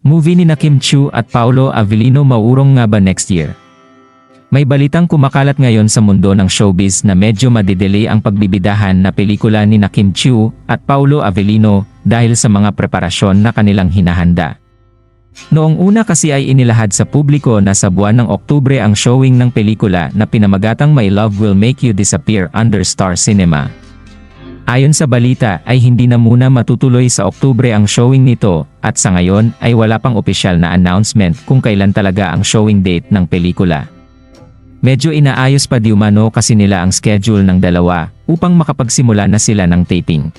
Movie ni na Kim Chiu at Paolo Avellino mauurong nga ba next year? May balitang kumakalat ngayon sa mundo ng showbiz na medyo madidelay ang pagbibidahan na pelikula ni na Kim Chiu at Paolo Avellino dahil sa mga preparasyon na kanilang hinahanda. Noong una kasi ay inilahad sa publiko na sa buwan ng Oktubre ang showing ng pelikula na pinamagatang My Love Will Make You Disappear under Star Cinema. Ayon sa balita ay hindi na muna matutuloy sa Oktubre ang showing nito at sa ngayon ay wala pang opisyal na announcement kung kailan talaga ang showing date ng pelikula. Medyo inaayos pa di umano kasi nila ang schedule ng dalawa upang makapagsimula na sila ng taping.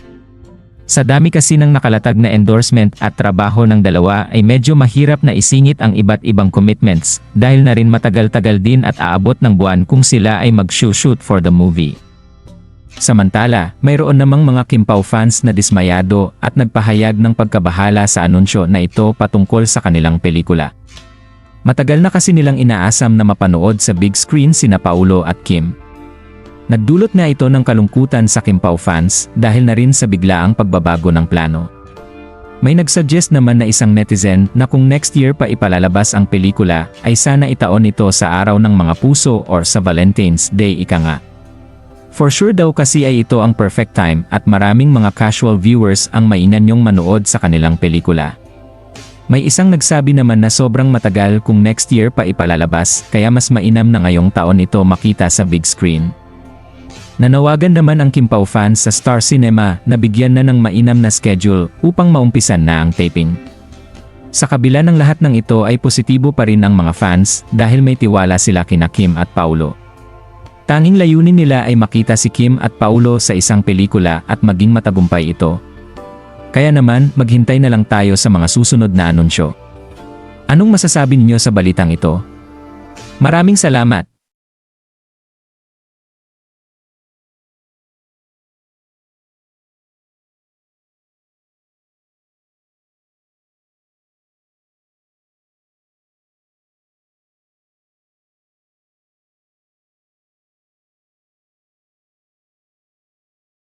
Sa dami kasi ng nakalatag na endorsement at trabaho ng dalawa ay medyo mahirap na isingit ang iba't ibang commitments dahil na rin matagal-tagal din at aabot ng buwan kung sila ay mag-shoot for the movie. Samantala, mayroon namang mga Kim Pao fans na dismayado at nagpahayag ng pagkabahala sa anunsyo na ito patungkol sa kanilang pelikula. Matagal na kasi nilang inaasam na mapanood sa big screen sina Paolo at Kim. Nagdulot nga ito ng kalungkutan sa Kim Pao fans dahil na rin sa biglaang pagbabago ng plano. May nagsuggest naman na isang netizen na kung next year pa ipalalabas ang pelikula ay sana itaon ito sa araw ng mga puso or sa Valentine's Day ika nga. For sure daw kasi ay ito ang perfect time at maraming mga casual viewers ang mainanyong manood sa kanilang pelikula. May isang nagsabi naman na sobrang matagal kung next year pa ipalalabas kaya mas mainam na ngayong taon ito makita sa big screen. Nanawagan naman ang Kim Pao fans sa Star Cinema na bigyan na ng mainam na schedule upang maumpisan na ang taping. Sa kabila ng lahat ng ito ay positibo pa rin ang mga fans dahil may tiwala sila kina Kim at Paolo. Tanging layunin nila ay makita si Kim at Paolo sa isang pelikula at maging matagumpay ito. Kaya naman, maghintay na lang tayo sa mga susunod na anunsyo. Anong masasabi niyo sa balitang ito? Maraming salamat!